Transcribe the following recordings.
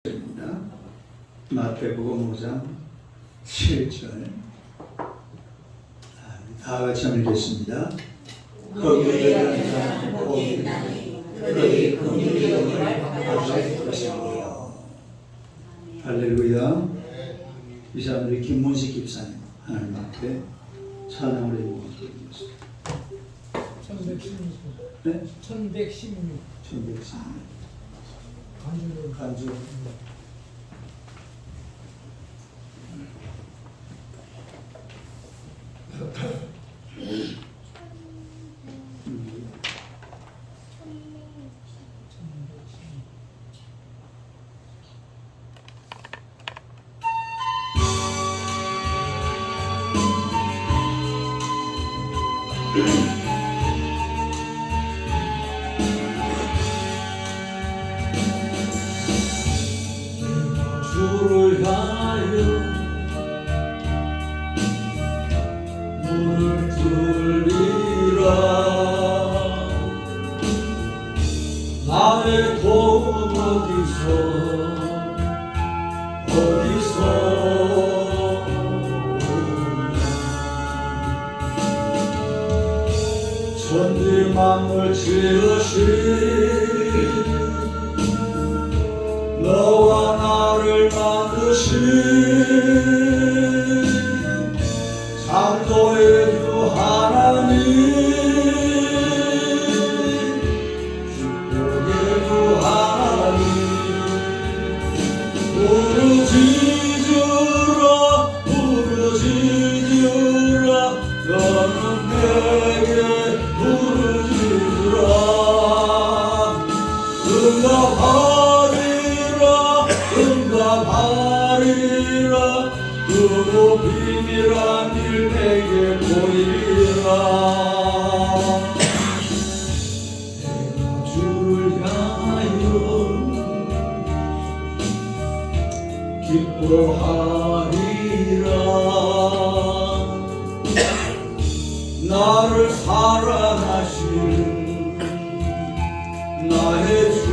입니다. 마태복음 5장 7절. 다 같이 한번 읽겠습니다. 거기에 가는 자는 복이 있나니 그들이 긍휼히 여김을 받을 것이며. 할렐루야. 이 사람들이 김문식 집사님 하나님 앞에 찬양을 해주셨습니다. 1116. 네? 1116. 1116. 간주. 주를 향하여 문을 두리라. 나의 도움 어디서 천지 만물 지으신 너와 나를 만드신 창조의 주 하나님, 축복의 주 하나님, 부르짖으라 너는 내게 부르짖으라. 응답하리라. 그도 비밀한 일 내게 보이리라. 내가 주를 향하여 기뻐하리라. 나를 사랑하시는 나의 주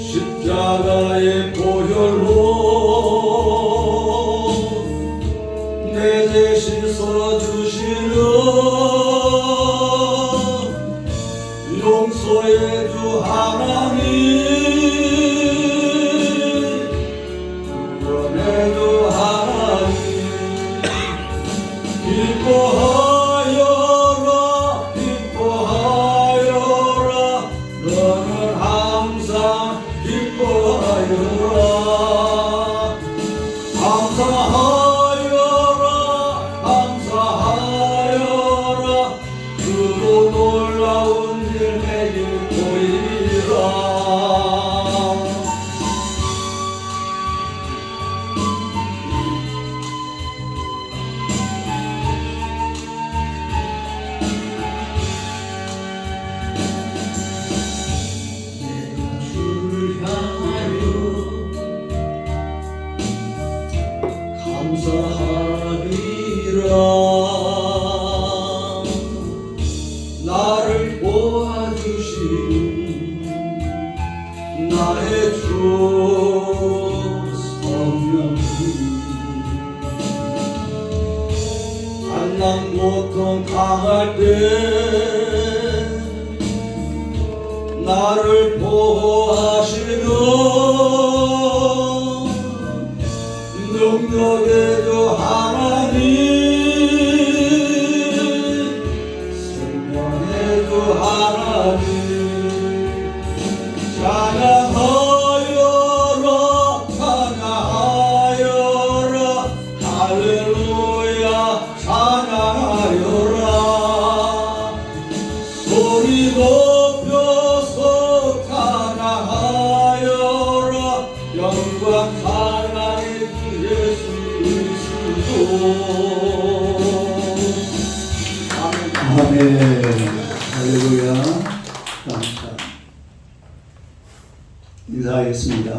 십자가의 보혈로 내 대신 써주시는 용서의 주 하나님, 구원의 주 하나님, 기뻐하여라. 너는 항상 기뻐하여라. 감사하여라. 그도 놀라운 일 내게 보이리라. 주를 향하여 감사하리라. 나를 도와주신 나의 주 성령님, 만난 고통 당할 때 나를 보호하시는 능력의 주 하나님, 생명의 주 하나님, 찬양하여라. 할렐루야. 찬양하여라. 소리 높여서 찬양하여라. 영광 찬양의 주 예수 그리스도. 아멘. 할렐루야. 감사합니다. 인사하겠습니다.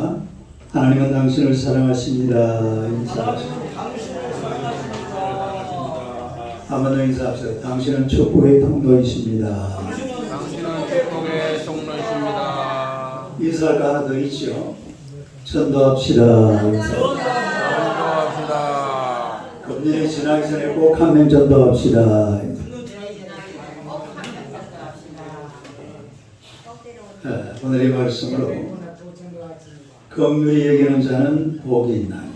하나님은 당신을 사랑하십니다. 인사하십니다. 한번 더 인사합시다. 당신은 축복의 통로이십니다. 인사할 거 하나 더 있죠. 전도합시다. 전도합시다. 금년이 지나기 전에 꼭 한 명 전도합시다. 오늘의 말씀으로 긍휼히 여기는 자는 복이 있나니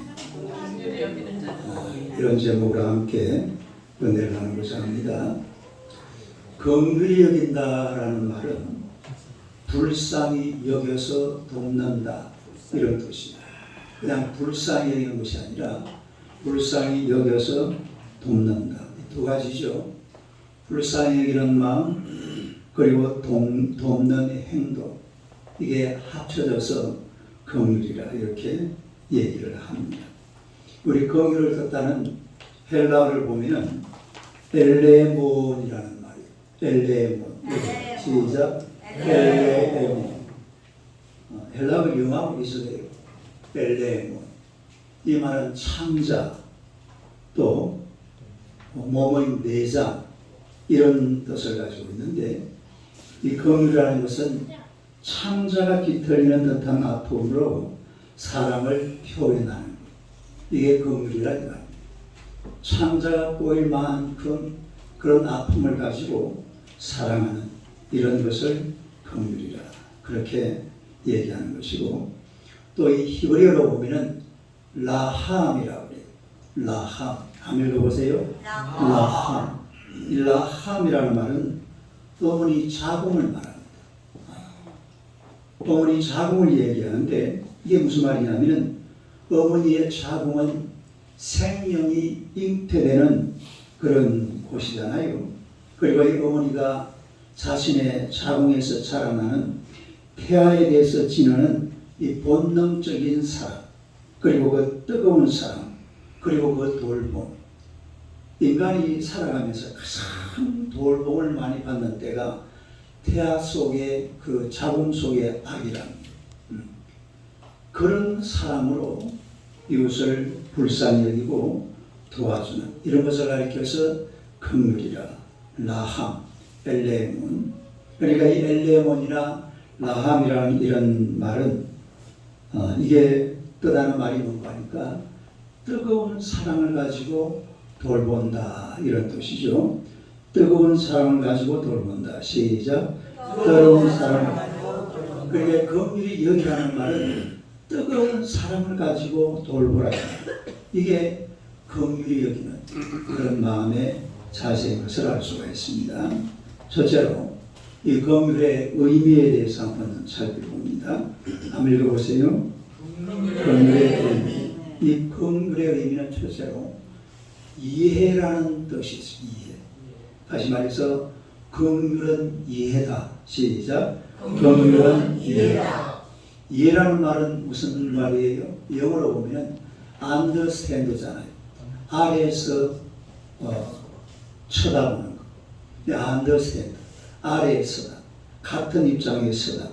이런 제목으로 함께 은혜를 나누고자 합니다. 긍휼히 여긴다라는 말은 불쌍히 여겨서 돕는다 이런 뜻입니다. 그냥 불쌍히 여기는 것이 아니라 불쌍히 여겨서 돕는다. 두 가지죠. 불쌍히 여기는 마음 그리고 돕는 행동 이게 합쳐져서 긍휼이라 이렇게 얘기를 합니다. 우리 긍휼을 뜻하는 헬라어를 보면 엘레몬이라는 말이에요. 엘레몬. 시작. 엘레몬. 헬라어 영어하고 있어요. 엘레몬. 이 말은 창자 또 몸의 내장 이런 뜻을 가지고 있는데 이 긍휼이라는 것은 창자가 깃털리는 듯한 아픔으로 사랑을 표현하는 것. 이게 긍휼이라 이거예요. 창자가 꼬일 만큼 그런 아픔을 가지고 사랑하는 이런 것을 긍휼이라 그렇게 얘기하는 것이고 또 이 히브리어로 보면은 라함이라고 해요. 라함. 한번 읽어보세요. 라함. 이 라함이라는 말은 어머니 자궁을 말합니다. 어머니 자궁을 얘기하는데 이게 무슨 말이냐면 어머니의 자궁은 생명이 잉태되는 그런 곳이잖아요. 그리고 이 어머니가 자신의 자궁에서 자라나는 태아에 대해서 지니는 이 본능적인 사랑, 그리고 그 뜨거운 사랑, 그리고 그 돌봄. 인간이 살아가면서 가장 돌봄을 많이 받는 때가 태아 속의 그 자궁 속의 아기랍니다. 그런 사랑으로 이웃을 불쌍히 여기고 도와주는 이런 것을 가리켜서 긍휼이라 라함, 엘레몬. 그러니까 이 엘레몬이나 라함이라는 이런 말은 이게 뜻하는 말이 뭔가 하니까 뜨거운 사랑을 가지고 돌본다 이런 뜻이죠. 뜨거운 사랑을 가지고 돌본다. 시작. 뜨거운 사랑을 가지고. 그러니까 긍휼히 여기라는 말은 뜨거운 사랑을 가지고 돌보라. 이게 긍휼히 여기는 그런 마음의 자세인 것을 알 수가 있습니다. 첫째로 이 긍휼의 의미에 대해서 한번 살펴봅니다. 한번 읽어보세요. 긍휼의 의미. 이 긍휼의 의미는 첫째로 이해라는 뜻이 있습니다. 이해. 다시 말해서 긍휼은 이해다. 시작. 긍휼은 이해다. 이해라는 말은 무슨 말이에요? 영어로 보면 understand잖아요. 아래에서 쳐다보는 거. understand. 아래에 서다. 같은 입장에 서다.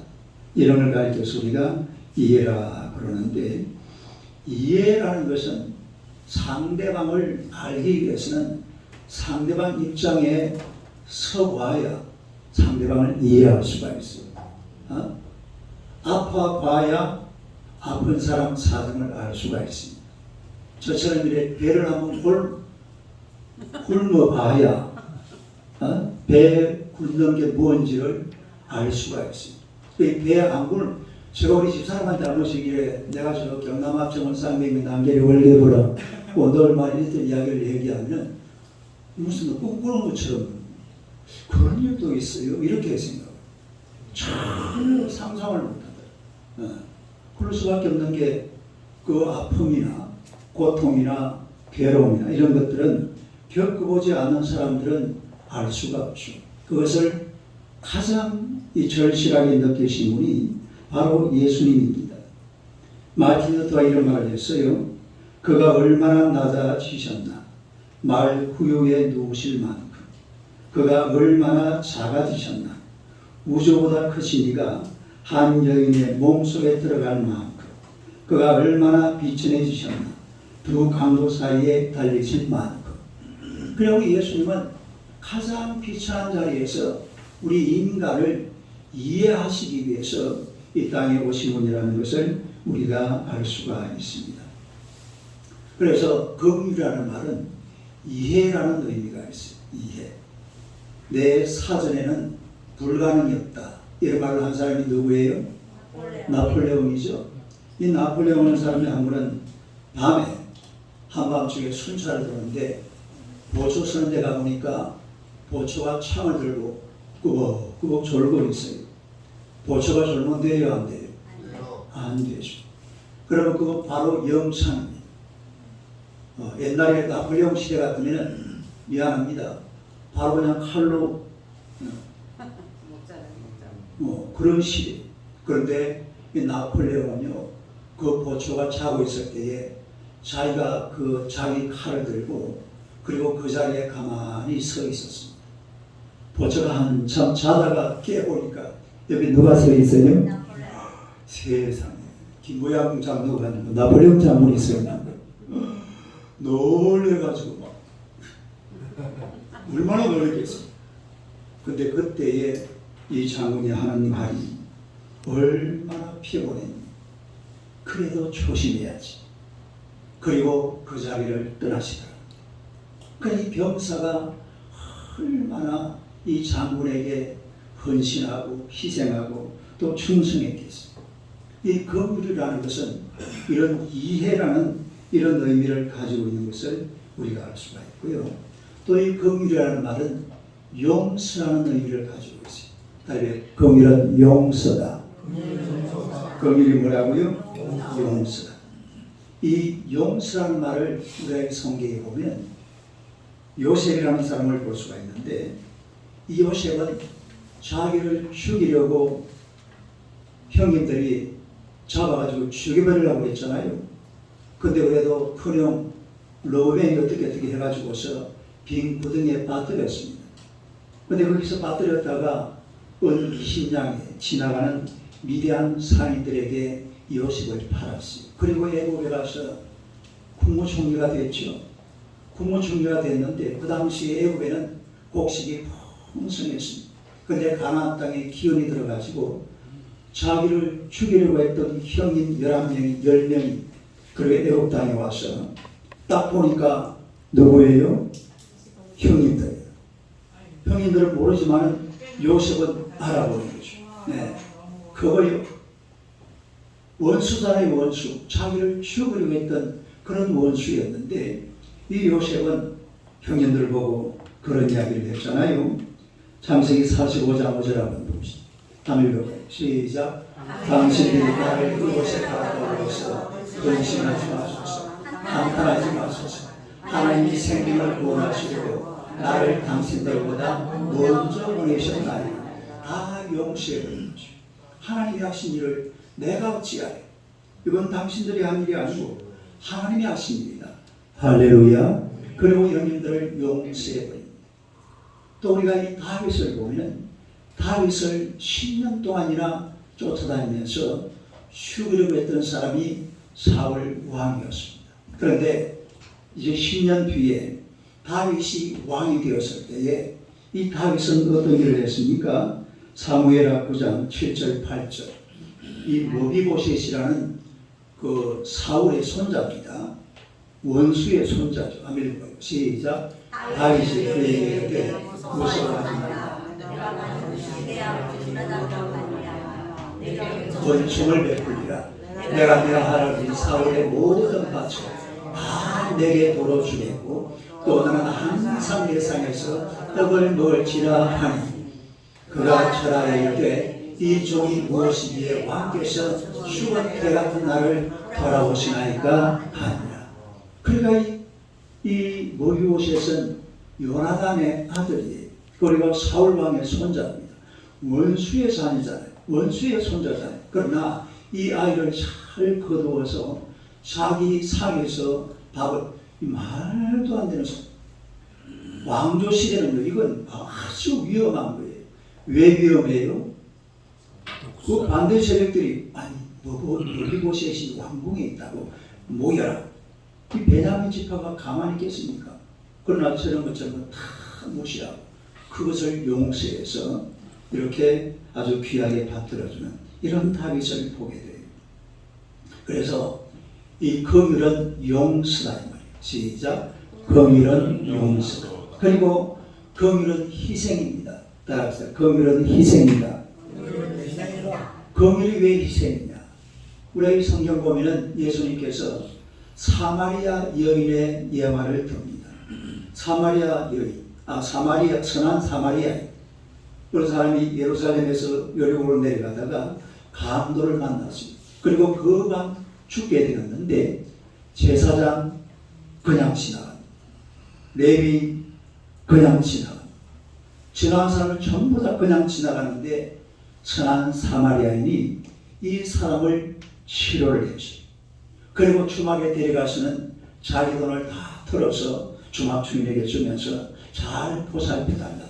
이런 걸 가리켜서 우리가 이해라 그러는데 이해라는 것은 상대방을 알기 위해서는 상대방 입장에 서봐야 상대방을 이해할 수가 있어요. 아파봐야 아픈 사람 사정을 알 수가 있습니다. 저처럼 이렇게 배를 한번 굶어봐야 배 굶는 게 뭔지를 알 수가 있습니다. 배 안 굶을 제가 우리 집사람한테 한 번씩 이래 내가 저 경남합정원 쌍맹이 남계리 원래보라 오늘 말이 있던 이야기를 얘기하면 무슨 꿈꾸는 것처럼 그런 일도 있어요. 이렇게 생각해요. 전혀 상상을 못한다. 그럴 수밖에 없는 게 그 아픔이나 고통이나 괴로움이나 이런 것들은 겪어보지 않은 사람들은 알 수가 없죠. 그것을 가장 이 절실하게 느끼신 분이 바로 예수님입니다. 마틴 루터가 이런 말을 했어요. 그가 얼마나 낮아지셨나 말 후유에 누우실 만큼 그가 얼마나 작아지셨나 우주보다 크신 이가 한 여인의 몸속에 들어갈 만큼 그가 얼마나 비천해지셨나 두 강도 사이에 달리실 만큼. 그리고 예수님은 가장 비천한 자리에서 우리 인간을 이해하시기 위해서 이 땅에 오신 분이라는 것을 우리가 알 수가 있습니다. 그래서 긍휼이라는 말은 이해라는 의미가 있어요. 이해. 내 사전에는 불가능이 없다. 이런 말을 한 사람이 누구예요? 나폴레옹이죠. 이 나폴레옹이라는 사람이 한 번은 밤에 한밤중에 순찰을 들었는데 보초 서는 데 가보니까 보초가 창을 들고 꾸벅꾸벅 졸고 있어요. 보초가 졸면 돼요, 안 돼요? 안 되죠. 그러면 그거 바로 영창입니다. 옛날에 나폴레옹 시대 같으면 미안합니다. 바로 그냥 칼로 그런 시대. 그런데 이 나폴레옹은요, 그 보초가 자고 있을 때에 자기가 그 자기 칼을 들고 그리고 그 자리에 가만히 서 있었습니다. 보초가 한참 자다가 깨보니까 여기 누가 서 있어요? 세상에 김모양 장로가 아니고 나폴레옹 장군이 서 있는 거예요. 놀래가지고 막 얼마나 놀랬겠어요. 근데 그때에 이 장군이 하는 말이 얼마나 피곤했니. 그래도 조심해야지. 그리고 그 자리를 떠나시더라. 이 병사가 얼마나 이 장군에게 헌신하고 희생하고 또 충성했겠어요. 이 긍휼이라는 것은 이런 이해라는 이런 의미를 가지고 있는 것을 우리가 알 수가 있고요. 또 이 긍휼이라는 말은 용서라는 의미를 가지고 있어요. 다시 긍휼은 용서다. 긍휼이 뭐라고요? 용서다. 이 용서라는 말을 우리가 성경에 보면 요셉이라는 사람을 볼 수가 있는데 이 요셉은 자기를 죽이려고 형님들이 잡아가지고 죽여버리려고 했잖아요. 근데 그래도 큰형 로벤이 어떻게 해가지고서 빈 구덩이에 빠뜨렸습니다. 근데 거기서 빠뜨렸다가 어느 신장에 지나가는 미디안 상인들에게 요셉을 팔았어요. 그리고 애굽에 가서 국무총리가 됐죠. 국무총리가 됐는데 그 당시 애굽에는 곡식이 풍성했습니다. 근데 가나안 땅에 기운이 들어가지고 자기를 죽이려고 했던 형님 11명이 10명이 그리고 애굽 땅에 와서 딱 보니까 누구예요? 형님들이에요. 형님들은 모르지만 요셉은 알아보는 거죠. 네. 그거요. 원수잖아요, 원수. 자기를 죽이려고 했던 그런 원수였는데 이 요셉은 형님들을 보고 그런 이야기를 했잖아요. 창세기 45장 5절 한번 봅시다. 한번 읽어봐요. 시작. 당신들이 나를 이곳에 가까워서 근심하지 마소서. 한탄하지 마소서. 하나님이 생명을 구원하시려고 나를 당신들보다 먼저 보내셨나니 다 용서해버린 거죠. 하나님이 하신 일을 내가 어찌하래. 이건 당신들이 한 일이 아니고 하나님이 하신 일이다. 할렐루야. 그리고 형님들을 용서해버립니다. 또 우리가 이 다윗을 보면 다윗을 10년 동안이나 쫓아다니면서 죽이려고 했던 사람이 사울 왕이었습니다. 그런데 이제 10년 뒤에 다윗이 왕이 되었을 때에 이 다윗은 어떤 일을 했습니까? 사무엘하 9장 7절 8절 이 모비보셋이라는 그 사울의 손자입니다. 원수의 손자죠. 아멘. 시작. 다윗이 그에게 이르되 무서워하지 말라. 권총을 베풀리라. 내가 내 할아버지 사울의 모든 밭을 다 내게 도로 주겠고 또 나는 항상 예상에서 떡을 먹을지라 하니 그가 철하에 이르되 이 종이 무엇이기에 왕께서 휴거때 같은 날을 돌아오시나이까 하니라. 그러니까 이 모비보셋은 요나단의 아들이에요. 그리고 사울왕의 손자입니다. 원수의 자녀잖아요. 원수의 손자잖아요. 그러나 이 아이를 잘 거두어서 자기 상에서 밥을 말도 안 되는 소리. 왕조 시대는 이건 아주 위험한 거예요. 왜 위험해요? 그 반대 세력들이 아니 모비보셋이 왕궁에 있다고 모여라. 이 베냐민 지파가 가만히 있겠습니까? 그러나 저런 것처럼 다 무시하고 그것을 용서해서 이렇게 아주 귀하게 받들어주는 이런 다윗을 보게 돼요. 그래서 이 긍휼은 용서다 이 말이에요. 시작. 긍휼은 용서. 그리고 긍휼은 희생입니다. 따라합시다. 긍휼은 희생이다. 긍휼이 왜 희생이냐? 우리 성경 보면은 예수님께서 사마리아 여인의 예화를 듭니다. 사마리아 여인, 사마리아 선한 사마리아인. 그런 사람이 예루살렘에서 여리고로 내려가다가 강도를 만났습니다. 그리고 그 밤 죽게 되었는데 제사장 그냥 지나갑니다. 레위인 그냥 지나갑니다. 지나간 사람을 전부 다 그냥 지나가는데 선한 사마리아인이 이 사람을 치료를 했어요. 그리고 주막에 데려가서는 자기 돈을 다 털어서 주막 주인에게 주면서 잘 보살펴달라.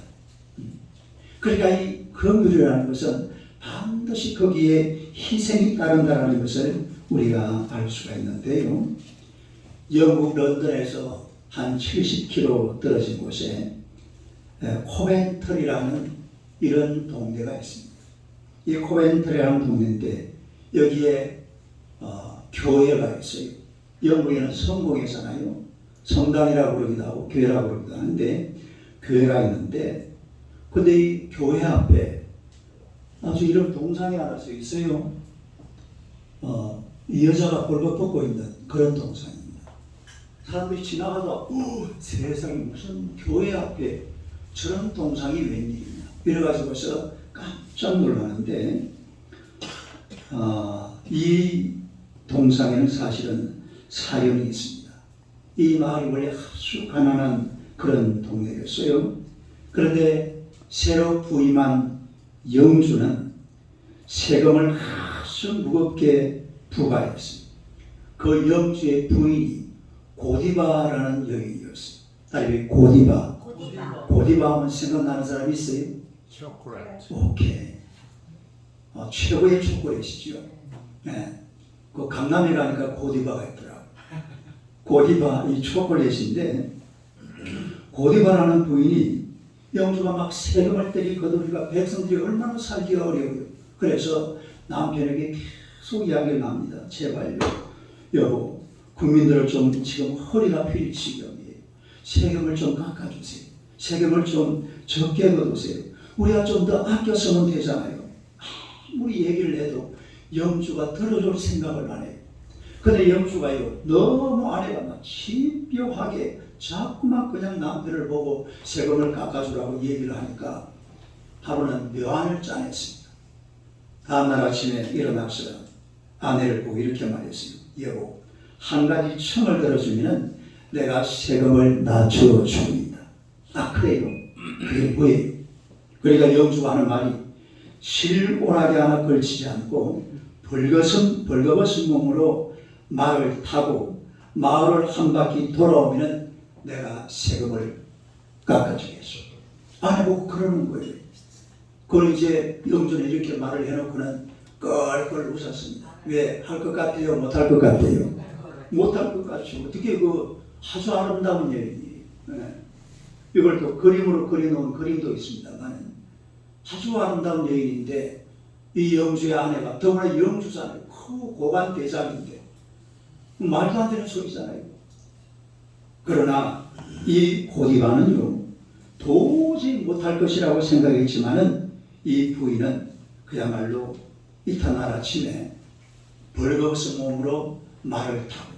그러니까 이 긍휼이라는 것은 반드시 거기에 희생이 따른다는 것을 우리가 알 수가 있는데요. 영국 런던에서 한 70km 떨어진 곳에 코벤트리라는 이런 동네가 있습니다. 이 코벤트리라는 동네인데 여기에 교회가 있어요. 영국에는 성공회잖아요. 성당이라고 그러기도 하고 교회라고 그러기도 하는데 교회가 있는데 근데 이 교회 앞에 아주 이런 동상이 하나 서 있어요. 이 여자가 벌거벗고 있는 그런 동상입니다. 사람들이 지나가다 세상에 무슨 교회 앞에 저런 동상이 웬일이냐 이래가지고서 깜짝 놀라는데 이 동상에는 사실은 사연이 있습니다. 이 마을이 원래 아주 가난한 그런 동네였어요. 그런데 새로 부임한 영주는 세금을 아주 무겁게 부과했습니다. 그 영주의 부인이 고디바라는 여인이었어요. 다리 고디바. 고디바 하면 생각나는 사람이 있어요? 초콜릿. 오케이. 최고의 초콜릿이죠. 네. 그 강남에 가니까 고디바가 있더라고. 고디바 이 초콜릿인데 고디바라는 부인이 영주가 막 세금을 때리거든. 그러니까 백성들이 얼마나 살기가 어려워요. 그래서 남편에게 계속 이야기를 합니다. 제발요, 여보, 국민들을 좀 지금 허리가 휘릴 지경이에요. 세금을 좀 깎아주세요. 세금을 좀 적게 걷으세요. 우리가 좀 더 아껴 쓰면 되잖아요. 아무리 얘기를 해도 영주가 들어줄 생각을 안 해요. 근데 영주가요, 너무 아내가 막 집요하게 자꾸만 그냥 남편을 보고 세금을 깎아주라고 얘기를 하니까 하루는 묘안을 짜냈습니다. 다음날 아침에 일어나서 아내를 보고 이렇게 말했어요. 여보, 한 가지 청을 들어주면 내가 세금을 낮춰줍니다. 그래요? 그게 뭐예요? 그러니까 영주가 하는 말이 실오라게 하나 걸치지 않고 벌거벗은 몸으로 말을 타고 마을을 한 바퀴 돌아오면 내가 세금을 깎아주겠소. 아내보고 그러는 거예요. 그걸 이제 영주는 이렇게 말을 해놓고는 껄껄 웃었습니다. 왜? 할 것 같아요? 못할 것 같아요? 못할 것 같죠. 어떻게 그 아주 아름다운 여인이 이걸 또 그림으로 그려놓은 그림도 있습니다만 아주 아름다운 여인인데 이 영주의 아내가 더구나 영주잖아요. 고관 대장인데 말도 안 되는 소리잖아요. 그러나 이 고디바는요 도저히 못할 것이라고 생각했지만은 이 부인은 그야말로 이튿날 아침에 벌거벗은 몸으로 말을 타고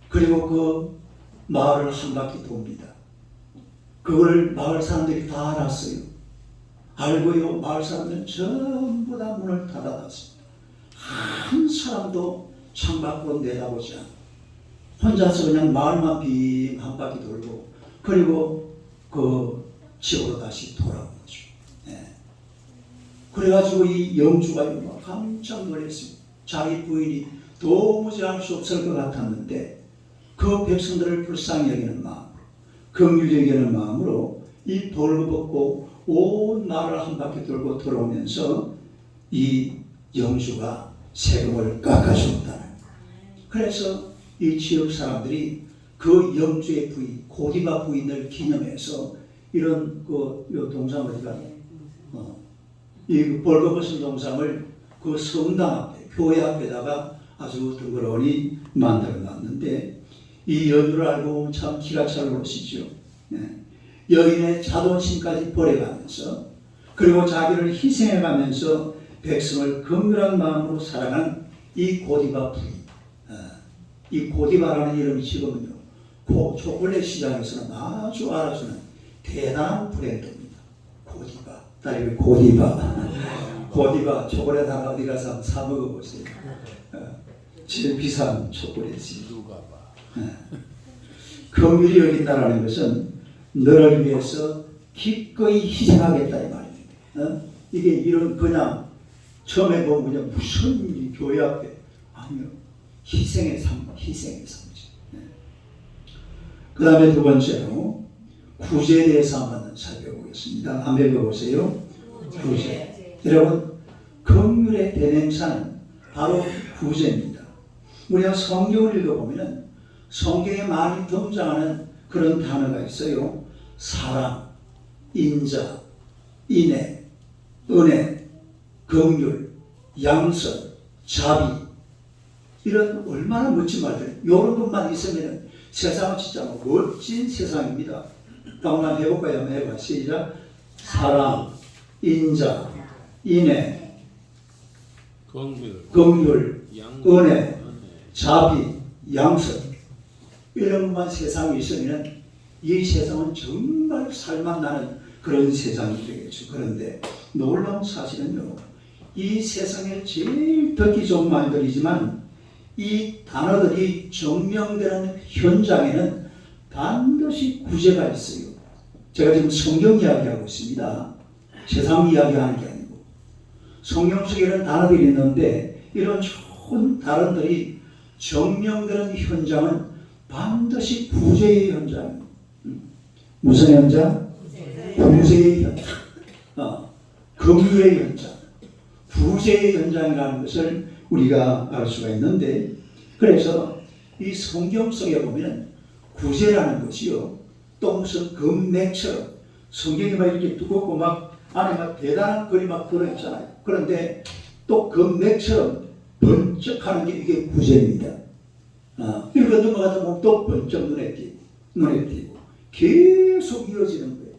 그리고 그 마을을 한 바퀴 돕니다. 그걸 마을 사람들이 다 알았어요. 알고요 마을 사람들은 전부 다 문을 닫아놨습니다. 한 사람도 창밖으로 내다보지 않고 혼자서 그냥 마을만 빙 한 바퀴 돌고 그리고 그 집으로 다시 돌아온 거죠. 그래가지고 이 영주가 깜짝 놀랐습니다. 자기 부인이 도무지 알 수 없을 것 같았는데 그 백성들을 불쌍히 여기는 마음으로 긍휼히 여기는 마음으로 이 벌거벗고 온 마을을 한 바퀴 돌고 돌아오면서 이 영주가 세금을 깎아주었다는. 그래서 이 지역 사람들이 그 영주의 부인 고디바 부인을 기념해서 이런 요 동상 어디가 이 벌거벗은 동상을 그 성당 앞에, 교회 앞에다가 아주 덩그러니 만들어 놨는데, 이 연유를 알고 보면 참 기가 찰 것이죠. 여인의 자존심까지 버려가면서, 그리고 자기를 희생해가면서 백성을 긍휼한 마음으로 사랑한 이 고디바 부인. 이 고디바라는 이름이 지금은요, 초콜릿 시장에서는 아주 알아주는 대단한 브랜드입니다. 고디바. 딸이 고디바. 고디바 초콜릿 하나 어디 가서 한번 사 먹어보세요. 제일 비싼 초콜릿이. 누가 봐. 긍휼히 여긴다라는 것은 너를 위해서 기꺼이 희생하겠다 이 말입니다. 이게 이런 그냥 처음에 보면 그냥 무슨 교회 앞에, 아니요, 희생의 삶, 희생의 삶이죠. 그 다음에 두 번째로 구제에 대해서 한번 살펴보겠습니다. 한번 읽어보세요. 구제. 여러분, 긍휼의 대명사는 바로 구제입니다. 우리가 성경을 읽어보면 성경에 많이 등장하는 그런 단어가 있어요. 사랑, 인자, 인애, 은혜, 긍휼, 양선, 자비, 이런 얼마나 멋진 말들. 이런 것만 있으면 세상은 진짜 멋진 세상입니다. 한번 해볼까요? 한번 해봐. 시작. 사랑, 인자, 인애, 긍휼, 은혜, 자비, 양선, 이런 것만 세상에 있으면 이 세상은 정말 살맛 나는 그런 세상이 되겠죠. 그런데 놀라운 사실은요, 이 세상에 제일 듣기 좋은 말들이지만 이 단어들이 증명되는 현장에는 반드시 구제가 있어요. 제가 지금 성경 이야기하고 있습니다. 세상 이야기하는 게 아니고. 성경 속에는 단어들이 있는데 이런 좋은 단어들이 증명되는 현장은 반드시 구제의 현장입니다. 무슨 현장? 구제의 현장. 긍휼의 현장. 구제의 현장이라는 것을 우리가 알 수가 있는데, 그래서 이 성경 속에 보면 구제라는 것이요, 또 무슨 금맥처럼 성경이 막 이렇게 두껍고 막 안에 막 대단한 글이 막 들어있잖아요. 그런데 또 금맥처럼 번쩍하는 게 이게 구제입니다. 읽어 넘어가다 보면 또 번쩍 눈에 띄고 계속 이어지는 거예요.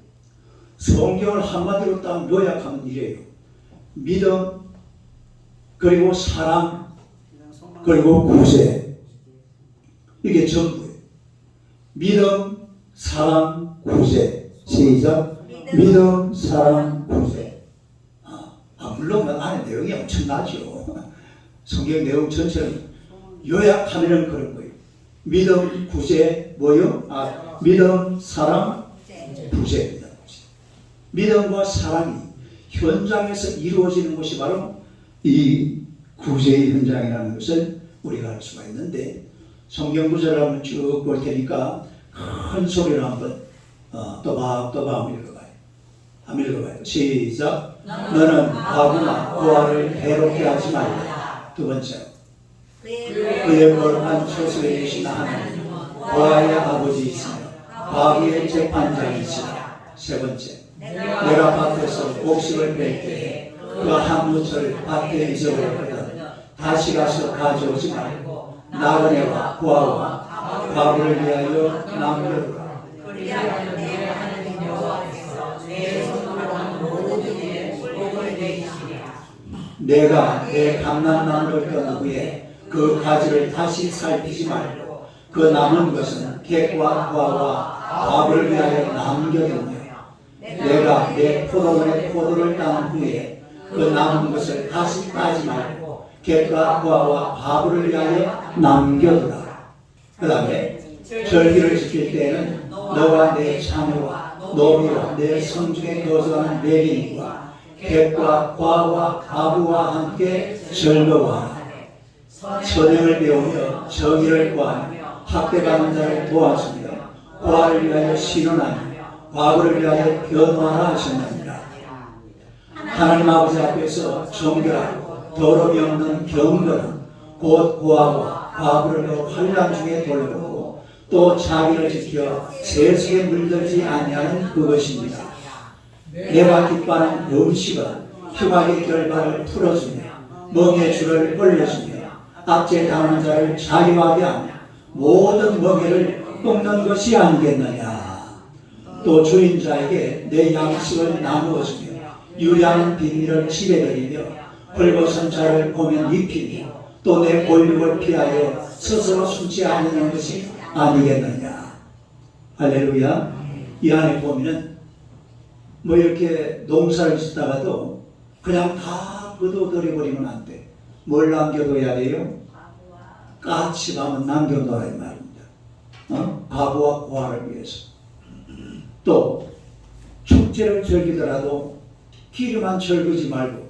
성경을 한마디로 딱 요약하면 이래요. 믿음, 그리고 사랑, 그리고 구제. 이게 전부예요. 믿음, 사랑, 구제. 시작. 믿음, 사랑, 구제. 물론 안에 내용이 엄청나죠. 성경 내용 전체는 요약하면 그런 거예요. 믿음, 구제, 뭐요? 믿음, 사랑, 구제입니다. 믿음과 사랑이 현장에서 이루어지는 것이 바로 이 구제의 현장이라는 것을 우리가 알 수가 있는데, 성경 구절을 한번 쭉 볼 테니까 큰 소리로 한번 또박또박 한번 읽어봐요. 한번 읽어봐요. 시작. 너는 과부나 고아를 해롭게 하지 말라. 두 번째, 그의 거룩한 처소에 계신 하나님 고아의 아버지이시며 과부의 재판장이시라. 세 번째, 내가 밭에서 곡식을 뺄 때에 그 한 무철 밭에 잊어버렸거든 다시 가서 가져오지 말고 나그네와 고아와 과부를 위하여 남겨두라. 그리하여 내 하나님 여호와께서 내 손으로 한 모든 일에 복을 내리시리라. 내가 내 감람나무를 떤 후에 그 가지를 다시 살피지 말고 그 남은 것은 객과 고아와 과부를 위하여 남겨두며, 내가 내 포도원의 포도를 딴 후에 그 남은 것을 다시 따지 말고 객과 고아와 과부를 위하여 남겨두라. 그 다음에 절기를 지킬 때에는 너와 내 자녀와 노비와 내 성중에 거주하는 내린과 객과 고아와 과부와 함께 즐거워하라. 선행을 배우며 정의를 구하며 학대받는 자를 도와주며 고아를 위하여 신원하며 과부를 위하여 변호하라 하셨느니라. 하나님 아버지 앞에서 정결하고 더러움이 없는 경건은 곧 고아와 과부를 그 환난 중에 돌보고 또 자기를 지켜 세속에 물들지 아니하는 그것입니다. 내가 기뻐하는 음식은 흉악의 결박을 풀어주며 멍에 줄을 벌려주며 압제 당하는 자를 자유하게 하며 모든 멍에를 꺾는 것이 아니겠느냐. 또 주인자에게 내 양식을 나누어 주며 유리한 비밀을 지배드리며 헐벗은 자를 보면 입히며 또 내 권력을 피하여 스스로 숨지 않는 것이 아니겠느냐. 할렐루야. 이 안에 보면은 뭐 이렇게 농사를 짓다가도 그냥 다 거둬들여버리면 안 돼. 뭘 남겨둬야 돼요? 까치밤은 남겨놓으라 이 말입니다. 과부와 고아를 위해서. 또 축제를 즐기더라도 끼리만 즐기지 말고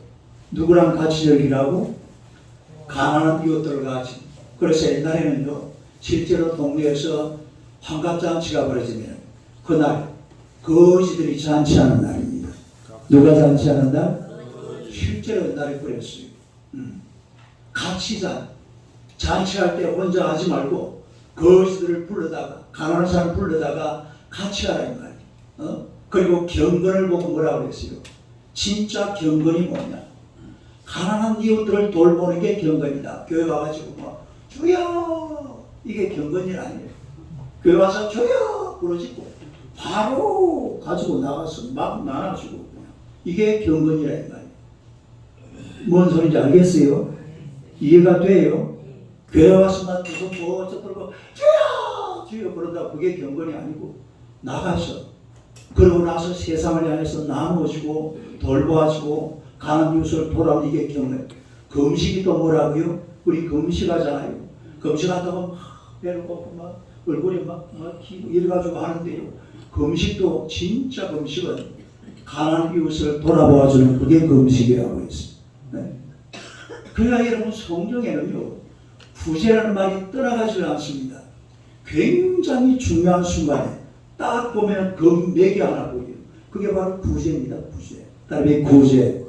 누구랑 같이 즐기라고? 가난한 이웃들 같이. 그래서 옛날에는요, 실제로 동네에서 환갑잔치가 벌어지면 그날 거지들이 잔치하는 날입니다. 누가 잔치하는 날? 실제로 옛날에 그랬어요. 같이 잔치할 때 혼자 하지 말고 거지들을 불러다가, 가난한 사람 불러다가 같이 하라 이 말이에요. 그리고 경건을 보고 뭐라고 그랬어요? 진짜 경건이 뭐냐? 가난한 이웃들을 돌보는 게 경건이다. 교회 와가지고 뭐 주여, 이게 경건이 아니에요. 교회 와서 주여 부르짖고 바로 가지고 나가서 막 나눠주고, 이게 경건이라 이 말이에요. 뭔 소리인지 알겠어요? 이해가 돼요? 교회 와서 막 두손 보호서 들고 주여 주여 그러다 그게 경건이 아니고, 나가서 그러고 나서 세상을 향해서 나눠주고 돌보아주고 가난 이웃을 돌아오는 이게 경건. 금식이 또 뭐라고요? 우리 금식하잖아요. 금식한다고 막 배를 고프고 막 얼굴이 막 기고 이래가지고 하는데요. 금식도 진짜 금식은 가난 이웃을 돌아보아주는 그게 금식이라고 했어요. 네. 그러나 여러분 성경에는요, 구제라는 말이 떠나가지 않습니다. 굉장히 중요한 순간에 딱 보면 금맥이 하나 보여요. 그게 바로 구제입니다. 구제. 다음에 구제.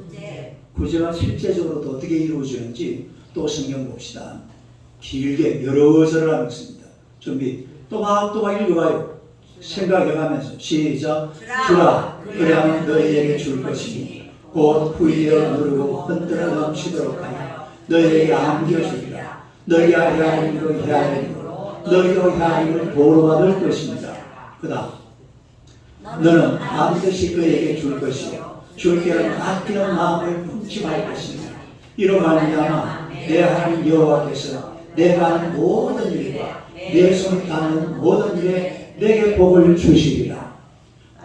구제가 실제적으로 어떻게 이루어지는지 또 성경 봅시다. 길게 여러 절을 하고 있습니다. 준비. 또 막 읽어봐요. 생각해가면서 시작. 주라 그래야만 너희에게 줄 것이니 곧 후이어 누르고 흔들어 넘치도록 하여 너희에게 안겨주리라. 너희가 헤아림으로 헤아림으로 너희도 헤아림을 보러 받을 것입니다. 그 다음 너는 반드시 그에게 줄 것이요 줄 때는 아끼는 마음을 품지 말 것입니다. 이로 말미암아 내 하나님 여호와께서 내가 하는 모든 일과 내 손이 닿는 모든 일에 내게 복을 주시리라.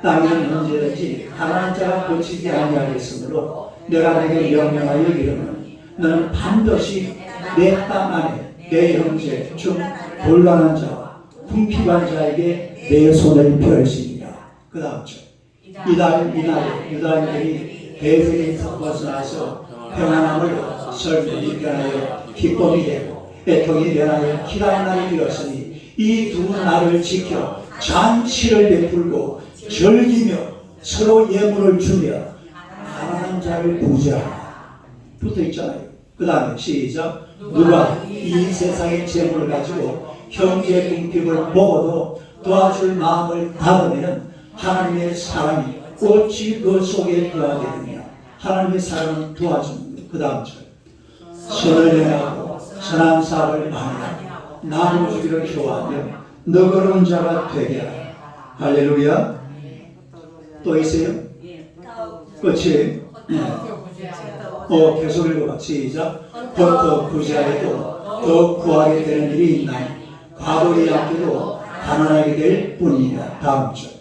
땅에는 언제든지 가난한 자가 고치지 아니하겠으므로 내가 내게 명령하여 이르노니 너는 반드시 내 땅 안에 내 형제 중 곤란한 자와 궁핍한 자에게 내 손을 펼치리라. 그 다음 절. 이날 유다인들이 베들레헴에서 벗어나서 평안함을 설문이 변하여 기쁨이 되고 애통이 변하여 기다린 날이 되었으니 이 두 날을 지켜 잔치를 베풀고 즐기며 서로 예물을 주며 가난한 자를 구제하라. 붙어있잖아요. 그 다음에 시작. 누가 이 세상의 재물을 가지고 형제 궁핍을 보고도 도와줄 마음을 닫으면 하나님의 사랑이 어찌 그 속에 거하게 되느냐. 하나님의 사랑은 도와줍니다. 그 다음 절. 선을 행하고 선한 사업을 많이 하고 나누어주기를 좋아하며 너그러운 자가 되게 하라. 할렐루야. 또 있어요? 끝이. 계속 읽어봐. 시작. 더 구제하여도 더 구하게 되는 일이 있나니 과거의 양께도 가난하게 될 뿐이다. 다음 절.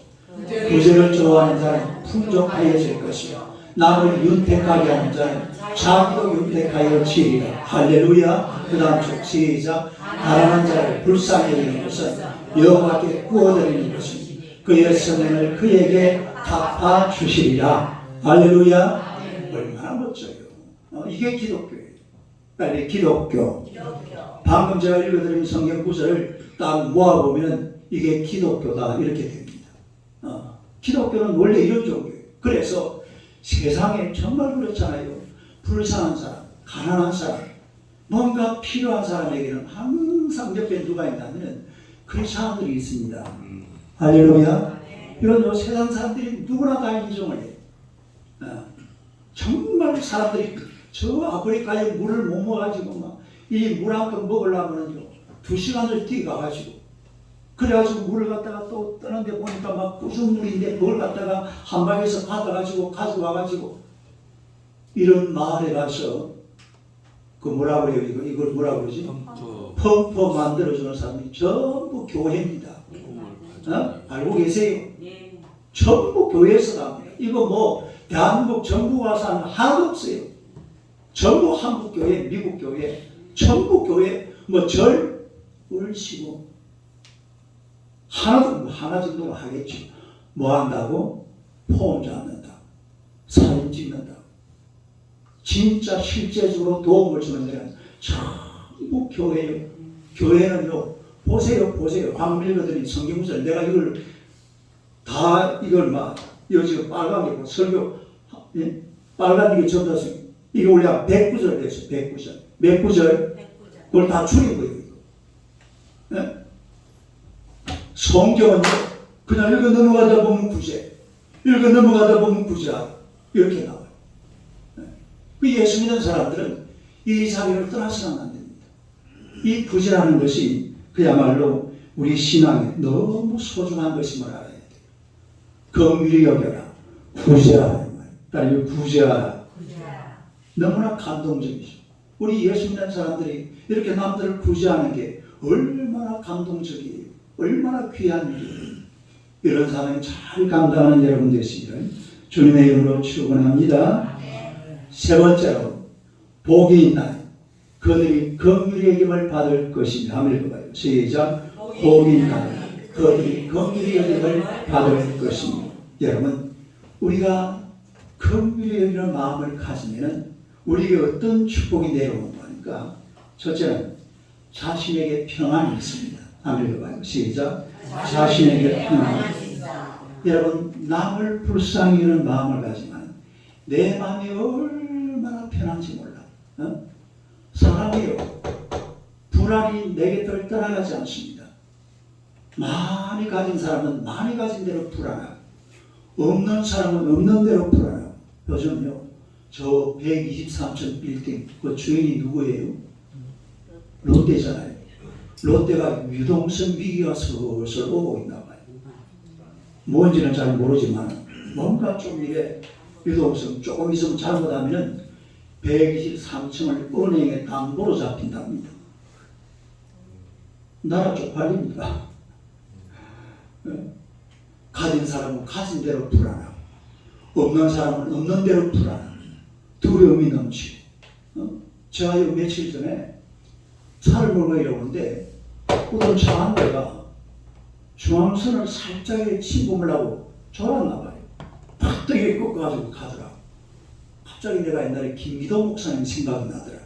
구제를 좋아하는 자는 풍족하여질 것이요 남을 윤택하게 하는 자는 자기도 윤택하여 지리라. 할렐루야. 그 다음 절. 시작. 가난한 자를 불쌍히 여기는 것은 여호와께 구워드리는 것이니 그의 선행을 그에게 갚아 주시리라. 할렐루야. 얼마나 멋져요. 이게 기독교예요. 빨리 기독교. 방금 제가 읽어드린 성경 구절을 딱 모아보면 이게 기독교다 이렇게 됩니다. 기독교는 원래 이런 종교예요. 그래서 세상에 정말 그렇잖아요. 불쌍한 사람, 가난한 사람, 뭔가 필요한 사람에게는 항상 옆에 누가 있냐면 그런 사람들이 있습니다. 할렐루야. 이건 세상 사람들이 누구나 다 인정을 해요. 정말 사람들이 저 아프리카에 물을 못 먹어가지고 막 이 물 한 컵 먹으려면요 2시간을 뛰어가가지고 그래가지고 물을 갖다가 또 떠는데 보니까 막 구슬물인데 그걸 갖다가 한 방에서 받아가지고 가져와가지고 이런 마을에 가서 그 뭐라고 해요 이걸 뭐라고 그러지? 펌프 만들어주는 사람이 전부 교회입니다. 알고 계세요? 예. 전부 교회에서 나옵니다. 이거 뭐 대한민국 정부 와서 하는 하나도 없어요. 전부 한국 교회, 미국 교회, 전부 교회 뭐 절 올시고 하나 정도는 하겠죠. 뭐 한다고? 폼 잡는다. 사진 찍는다. 진짜 실제적으로 도움을 주는 데는 전부 교회예요. 교회는요. 보세요. 한번 읽어드린 성경구절 내가 이걸 다 이걸 막 이거 지금 빨간 게 설교 예? 빨간 이게 전부 다 이거 우리가 109절 됐어. 109절. 몇 구절? 그걸 다 줄인 거예요. 예? 성경은요. 그냥 읽어 넘어가다 보면 구제. 읽어 넘어가다 보면 구제하고 이렇게 나와요. 예? 그 예수 믿는 사람들은 이 자리를 떠나서는 안 됩니다. 이 구제라는 것이 그야말로 우리 신앙에 너무 소중한 것임을 알아야 돼요. 긍휼히 여겨라. 구제하라. 따르며 구제하라. 너무나 감동적이죠. 우리 예수 믿는 사람들이 이렇게 남들을 구제하는 게 얼마나 감동적이에요. 얼마나 귀한 일이에요. 이런 사람이 잘 감당하는 여러분 되시기를 주님의 이름으로 축원합니다. 세 번째로 복이 있나요? 그들이 긍휼히 여김을 받을 것이며 한번 읽어봐요. 시작. 복이 있나요? 그들이 긍휼히 여김을 받을 것이며. 여러분 우리가 긍휼히 여기는 마음을 가지면 우리에게 어떤 축복이 내려오는 거니까 첫째는 자신에게 평안이 있습니다. 한번 읽어봐요. 시작. 자신에게 평안이. 여러분 남을 불쌍히 여기는 마음을 가지만 내 마음이 얼마나 편한지 몰라. 사람이요 불안이 내 곁을 떠나가지 않습니다. 많이 가진 사람은 많이 가진 대로 불안하고 없는 사람은 없는 대로 불안하고 요즘요 저 123층 빌딩 그 주인이 누구예요? 롯데잖아요. 롯데가 유동성 위기가 슬슬 오고 있나 봐요. 뭔지는 잘 모르지만 뭔가 좀 이래 유동성 조금 있으면 잘못하면 123층을 은행에 담보로 잡힌답니다. 나라 쪽팔립니다. 가진 사람은 가진 대로 불안하고 없는 사람은 없는 대로 불안하고 두려움이 넘치고 제가 요 며칠 전에 차를 몰고 이러는데 어떤 차 한 대가 중앙선을 살짝 침범하려고 졸았나 봐요. 팍 뜨게 꺾어가지고 가더라고. 갑자기 내가 옛날에 김기도 목사님 생각이 나더라.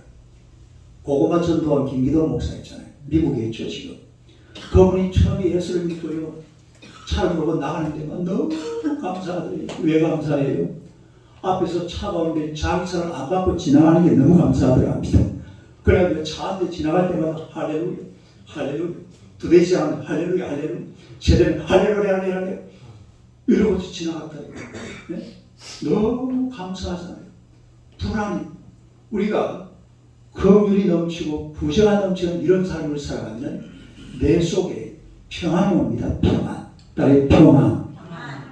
고구마 전도한 김기도 목사 있잖아요. 미국에 있죠 지금. 그분이 처음에 예수를 믿고요. 차를 몰고 나가는데 너무 감사하더래요. 왜 감사해요? 앞에서 차가 오는데 자기 차를 안 받고 지나가는 게 너무 감사하더랍니다. 그래가지고 차 한 대 지나갈 때마다 할렐루야 할렐루야 두 대씩 하면 할렐루야 할렐루야 세대는 할렐루야 할렐루야 이러고 지나갔다고요. 네? 너무 감사하잖아요. 불안이 우리가 긍휼이 넘치고 부정이 넘치는 이런 삶을 살아가면 내 속에 평안이 옵니다. 평안. 나의 평안.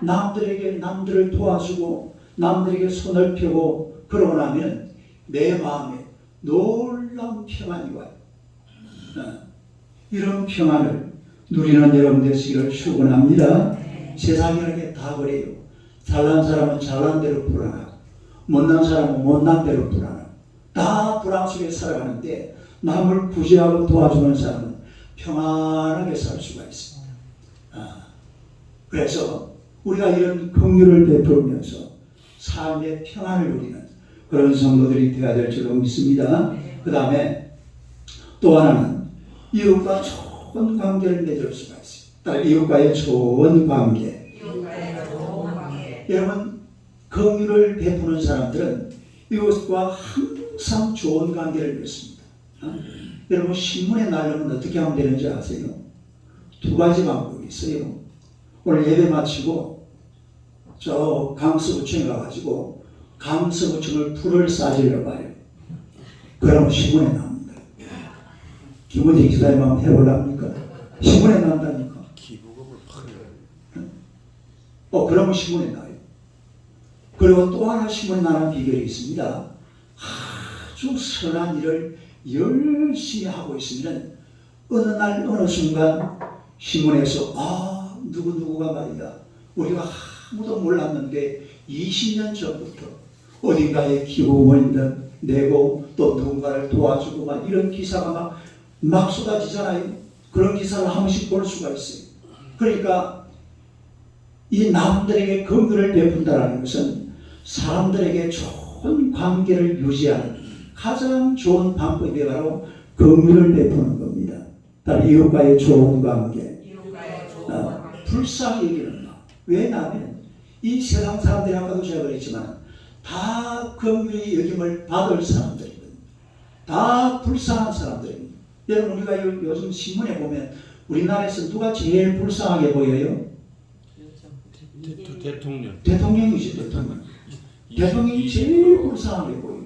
남들을 도와주고 남들에게 손을 펴고 그러고 나면 내 마음에 놀라운 평안이 와요. 이런 평안을 누리는 여러분 되시기를 축원합니다. 세상이라는 게 다 그래요. 잘난 사람은 잘난 대로 불안하고 못난 사람은 못난 대로 불안하고 다 불안 속에 살아가는데 남을 구제하고 도와주는 사람은 평안하게 살 수가 있습니다. 그래서 우리가 이런 긍휼을 베풀면서 삶의 평안을 누리는 그런 성도들이 되어야 될 줄로 믿습니다. 그 다음에 또 하나는 이웃과 좋은 관계를 맺을 수가 있습니다. 이웃과의 좋은 관계. 여러분 긍휼을 베푸는 사람들은 이웃과 항상 좋은 관계를 맺습니다. 여러분 신문에 나려면 어떻게 하면 되는지 아세요? 두 가지 방법이 있어요. 오늘 예배 마치고 저 강서구청에 가가지고 강서구청을 풀을 싸질러 봐요. 그러면 신문에 나옵니다. 김원식 기사님 한번 해보랍니까? 신문에 나온다니까. 그러면 신문에 나요. 그리고 또 하나 신문에 나는 비결이 있습니다. 아주 선한 일을 열심히 하고 있으면 어느 날 어느 순간 신문에서 누구누구가 말이야 우리가 아무도 몰랐는데 20년 전부터 어딘가에 기부금을 내고 또 누군가를 도와주고 막 이런 기사가 막 쏟아지잖아요. 그런 기사를 한 번씩 볼 수가 있어요. 그러니까 이 남들에게 긍휼을 베푼다는 것은 사람들에게 좋은 관계를 유지하는 가장 좋은 방법이 바로 긍휼을 베푸는 겁니다. 다른 이웃과의 좋은 관계, 불쌍히 여기는 것. 왜냐하면 이 세상 사람들이 아까도 제가 그랬지만 다 긍휼히 여김을 받을 사람들이거든요. 다 불쌍한 사람들입니다. 여러분 우리가 요즘 신문에 보면 우리나라에서 누가 제일 불쌍하게 보여요? 대통령. 대통령이지 대통령. 대통령이 제일 불쌍하게 보여요.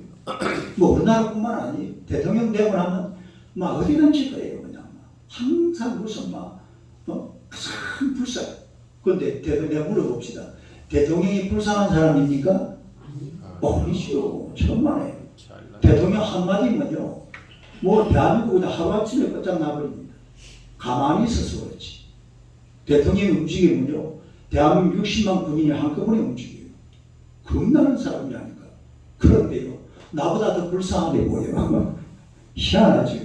뭐 우리나라뿐만 아니에요. 대통령 되고 나면 막 어디든지 그래요. 그냥 항상 무슨 참 불쌍해. 그런데 내가 물어봅시다. 대통령이 불쌍한 사람입니까? 아니죠. 천만에. 대통령 한마디면요. 뭐 대한민국은 하루아침에 끝장나버립니다. 가만히 있어서 그렇지. 대통령이 움직이면요. 대한민국 60만 국민이 한꺼번에 움직여요. 겁나는 사람이라니까. 그런데요. 나보다 더 불쌍하게 보여요. 희한하죠.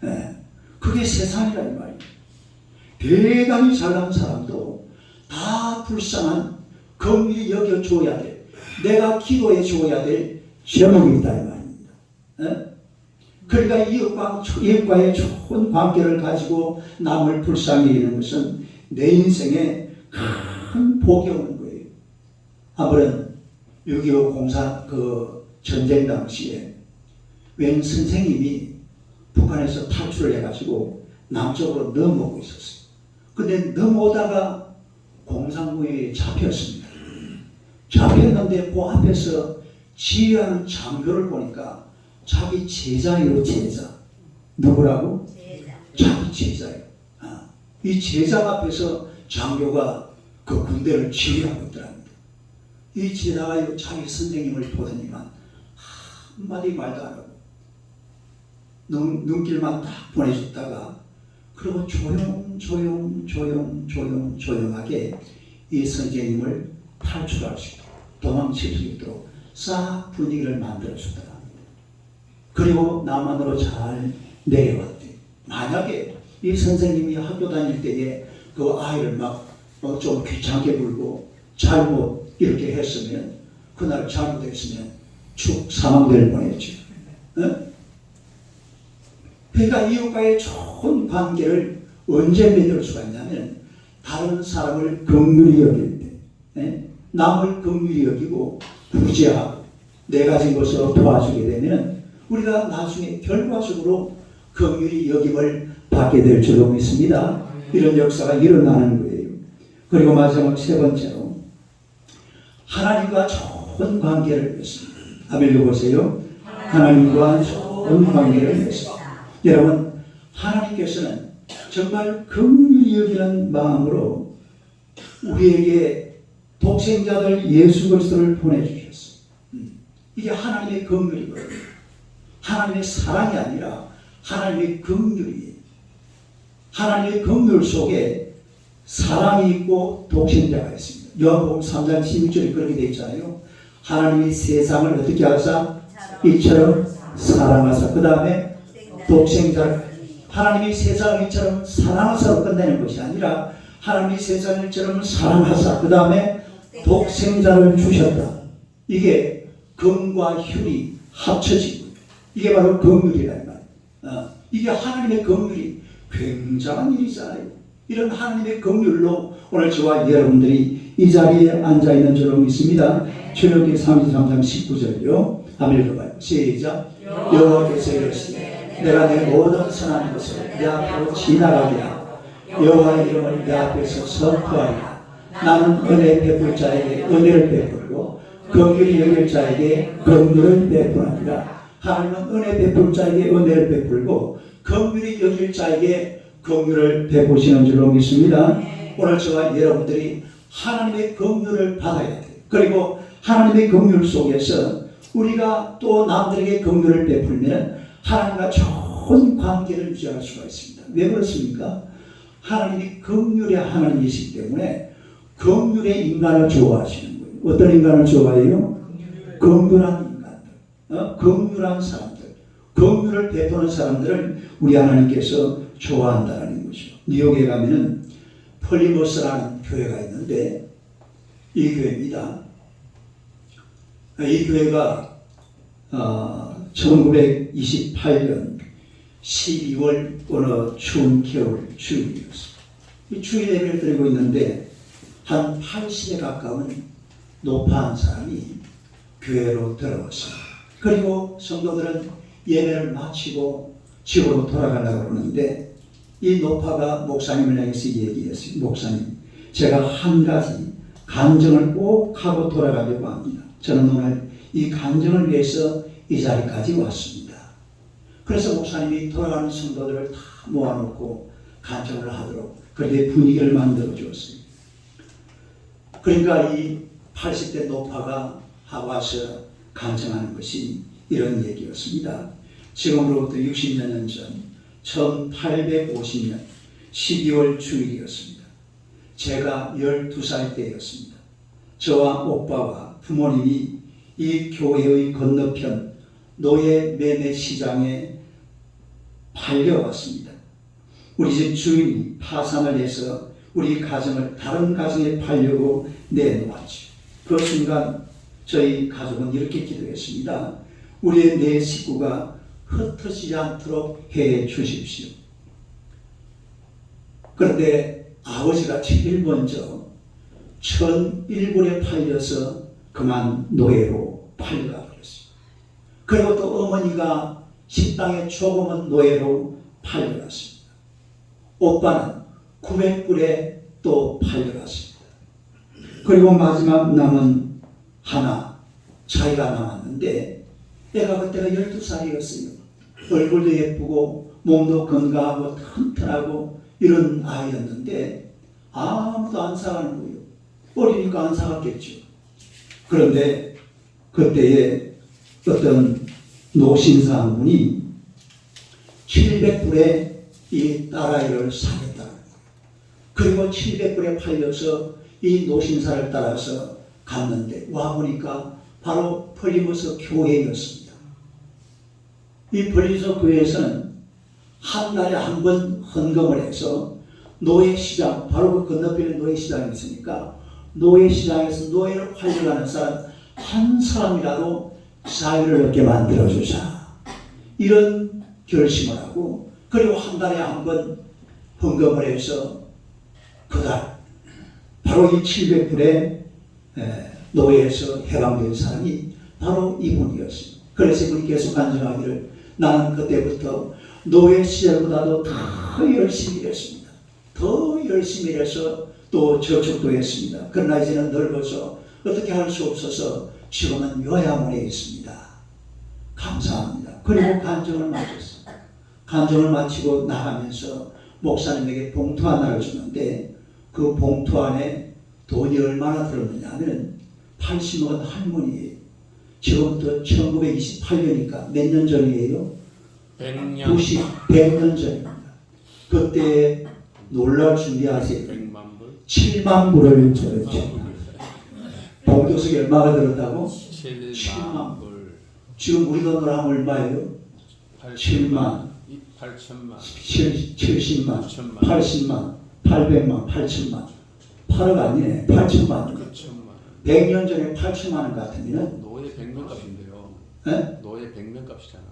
네. 그게 세상이란 말이에요. 대단히 잘난 사람도 다 불쌍한 긍휼히 여겨줘야 돼. 내가 기도해 줘야 될 제목이 있다 이 말입니다. 네? 그러니까 이웃과의 좋은 관계를 가지고 남을 불쌍히 여기는 것은 내 인생에 큰 복이 오는 거예요. 한번 6.25 공사 전쟁 당시에 웬 선생님이 북한에서 탈출을 해가지고 남쪽으로 넘어오고 있었어요. 근데 넘어오다가 공산부에 잡혔습니다. 잡혔는데 그 앞에서 지휘하는 장교를 보니까 자기 제자예요, 제자. 누구라고? 자기 제자예요. 이 제자 앞에서 장교가 그 군대를 지휘하고 있더랍니다. 이 제자가 자기 선생님을 보더니만 한마디 말도 안 하고 눈길만 딱 보내줬다가 그리고 조용하게 이 선생님을 탈출할 수 있도록 도망칠 수 있도록 싹 분위기를 만들어주더랍니다. 그리고 남한으로 잘 내려왔대요. 만약에 이 선생님이 학교 다닐 때에 그 아이를 막 좀 귀찮게 굴고 잘못 이렇게 했으면 그날 잘못했으면 축 사망될 뻔했죠. 그러니까 이웃과의 좋은 관계를 언제 맺을 수가 있냐면 다른 사람을 긍휼히 여길 때, 남을 긍휼히 여기고 구제하고 네 가지 것으로 도와주게 되면 우리가 나중에 결과적으로 긍휼히 여김을 받게 될 줄로 믿습니다. 이런 역사가 일어나는 거예요. 그리고 마지막 세 번째로 하나님과 좋은 관계를 맺습니다. 아멘 보세요. 하나님과 좋은 관계를 맺습니다. 여러분 하나님께서는 정말 긍휼히 여기는 마음으로 우리에게 독생자들 예수 그리스도를 보내주셨어요. 이게 하나님의 긍휼이거든요. 하나님의 사랑이 아니라 하나님의 긍휼이에요. 하나님의 긍휼 속에 사랑이 있고 독생자가 있습니다. 요한복음 3장 16절에 그렇게 되어 있잖아요. 하나님이 세상을 어떻게 하사 이처럼 사랑하사 그 다음에 독생자를 하나님이 세상을 이처럼 사랑하사로 끝내는 것이 아니라 하나님이 세상을 이처럼 사랑하사 그 다음에 독생자를 주셨다. 이게 긍과 휼이 합쳐지고 이게 바로 긍휼이란 말이에요. 이게 하나님의 긍휼이 굉장한 일이잖아요. 이런 하나님의 긍휼로 오늘 저와 여러분들이 이 자리에 앉아있는 줄로 믿습니다. 출애굽기 33장 19절요. 한번 읽어봐요. 시작. 여호와께서 이르시되 내가 내 모든 선한 것을 내 앞으로 지나가게 하고 여호와의 이름을 내 앞에서 선포하리라. 나는 은혜 베풀 자에게 은혜를 베풀고 긍휼히 여길 자에게 긍휼을 베푸느니라. 하나님은 은혜 베풀 자에게 은혜를 베풀고 긍휼히 여길 자에게 긍휼을 베푸시는 줄로 믿습니다. 오늘 저와 여러분들이 하나님의 긍휼을 받아야 돼요. 그리고 하나님의 긍휼 속에서 우리가 또 남들에게 긍휼을 베풀면 하나님과 좋은 관계를 유지할 수가 있습니다. 왜 그렇습니까? 하나님이 긍휼의 하나님이시기 때문에 긍휼의 인간을 좋아하시는 거예요. 어떤 인간을 좋아해요? 긍휼한 인간들, 긍휼한 사람들, 긍휼을 베푸는 사람들을 우리 하나님께서 좋아한다는 것이죠. 뉴욕에 가면은 폴리머스라는 교회가 있는데 이 교회입니다. 이 교회가 1928년 12월 어느 추운 겨울 주일이었어요. 이 주일 예배를 드리고 있는데 한 80에 가까운 노파한 사람이 교회로 들어왔어요. 그리고 성도들은 예배를 마치고 집으로 돌아가려고 그러는데 이 노파가 목사님을 향해서 얘기했어요. 목사님, 제가 한 가지 간증을 꼭 하고 돌아가려고 합니다. 저는 오늘 이 간증을 위해서 이 자리까지 왔습니다. 그래서 목사님이 돌아가는 성도들을 다 모아놓고 간증을 하도록 그렇게 분위기를 만들어 주었어요. 그러니까 이 80대 노파가 와서 간증하는 것이 이런 얘기였습니다. 지금으로부터 60여 년 전 1850년 12월 주일이었습니다. 제가 12살 때였습니다. 저와 오빠와 부모님이 이 교회의 건너편 노예 매매 시장에 팔려왔습니다. 우리 집 주인이 파산을 해서 우리 가정을 다른 가정에 팔려고 내놓았죠. 그 순간 저희 가족은 이렇게 기도했습니다. 우리의 네 식구가 흩어지지 않도록 해 주십시오. 그런데 아버지가 제일 먼저 1001불에 팔려서 그만 노예로 팔려가 버렸어요. 그리고 또 어머니가 식당에 조금은 노예로 팔려갔습니다. 오빠는 900불에 또 팔려갔습니다. 그리고 마지막 남은 하나 자기가 남았는데 애가 그때가 12살이었어요. 얼굴도 예쁘고 몸도 건강하고 튼튼하고 이런 아이였는데 아무도 안 사가는 거예요. 어리니까 안 사갔겠죠. 그런데 그때에 어떤 노신사 한 분이 700불에 이 딸아이를 사겠다는 거예요. 그리고 700불에 팔려서 이 노신사를 따라서 갔는데 와보니까 바로 폴리머스 교회였습니다. 이 폴리머스 교회에서는 한 달에 한 번 헌금을 해서 노예시장, 바로 그 건너편에 노예시장이 있으니까 노예시장에서 노예를 팔려가는 사람 한 사람이라도 자유를 얻게 만들어주자, 이런 결심을 하고, 그리고 한 달에 한 번 헌금을 해서 그달 바로 이 700불에 노예에서 해방된 사람이 바로 이분이었습니다. 그래서 이분이 계속 간증하기를 나는 그때부터 노예 시절보다도 더 열심히 일했습니다. 더 열심히 일해서 또 저축도 했습니다. 그러나 이제는 늙어서 어떻게 할 수 없어서 지금은 요양원에 있습니다. 감사합니다. 그리고 간증을 마쳤어요. 간증을 마치고 나가면서 목사님에게 봉투 하나를 주는데 그 봉투 안에 돈이 얼마나 들었느냐 하면 80먹은 할머니예요. 지금부터 1928년이니까 몇 년 전이에요? 100년. 100년 전입니다. 그때 놀랄 준비하세요. 7만 불을 줬죠. 봉투 속에 얼마가 들었다고? 7만 불. 지금 우리 돈으로 하면 얼마예요? 7만, 8천만, 70만, 80만, 800만, 8천만. 8억 아니네. 8천만. 100년 전에 8천만 원 같으면 노예 100명 값인데요. 네? 노예 100명 값이잖아.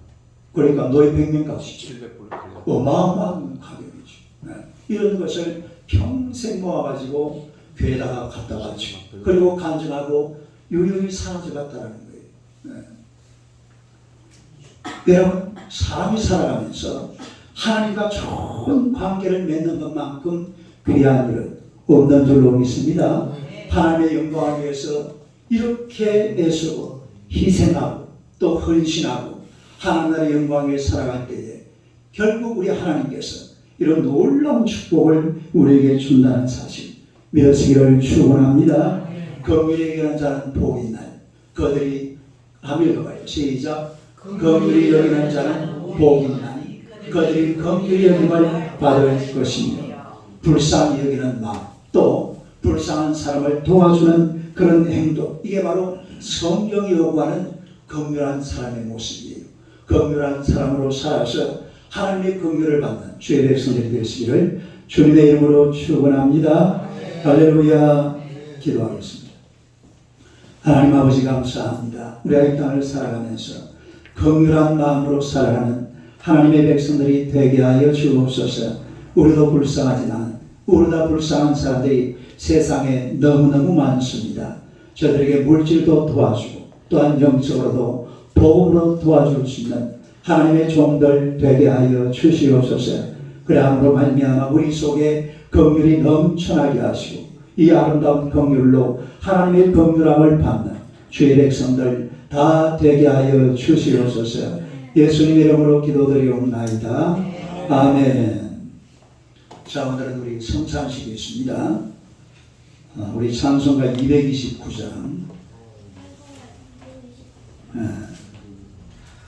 그러니까 노예 100명 값이죠. 700불을 팔려. 어마어마한 가격이죠. 네. 이런 것을 평생 모아가지고 교회에다가 갖다 바치고 그리고 간증하고 유유히 사라져갔다는 거예요. 네. 여러분, 사람이 살아가면서 하나님과 좋은 관계를 맺는 것만큼 귀한 일은 없는 줄로 믿습니다. 하나님의 영광을 위해서 이렇게 애쓰고 희생하고 또 헌신하고 하나님 나라의 영광에 살아갈 때에 결국 우리 하나님께서 이런 놀라운 축복을 우리에게 준다는 사실 믿으시기를 축원합니다. 긍휼히 여기는 자는 복이 있나니 그들이 함을 읽어봐요. 시작. 긍휼히 여기는 자는 복이 있나니 그들이 긍휼히 여김을 받을 것이며 불쌍히 여기는 마음 또 불쌍한 사람을 도와주는 그런 행동 이게 바로 성경이 요구하는 긍휼한 사람의 모습이에요. 긍휼한 사람으로 살아서 하나님의 긍휼을 받는 주의 백성들이 되시기를 주님의 이름으로 축원합니다. 할렐루야. 기도하겠습니다. 하나님 아버지 감사합니다. 우리가 이 땅을 살아가면서 긍휼한 마음으로 살아가는 하나님의 백성들이 되게 하여 주옵소서. 우리도 불쌍하지만 우리다 불쌍한 사람들이 세상에 너무너무 많습니다. 저들에게 물질도 도와주고 또한 영적으로도 복음으로 도와줄 수 있는 하나님의 종들 되게 하여 주시옵소서. 그러함으로 말미암아 우리 속에 긍휼이 넘쳐나게 하시고 이 아름다운 긍휼로 하나님의 긍휼함을 받는 주의 백성들 다 되게 하여 주시옵소서. 예수님 이름으로 기도드리옵나이다. 아멘. 자, 오늘은 우리 성찬식이 있습니다. 우리 찬송가 229장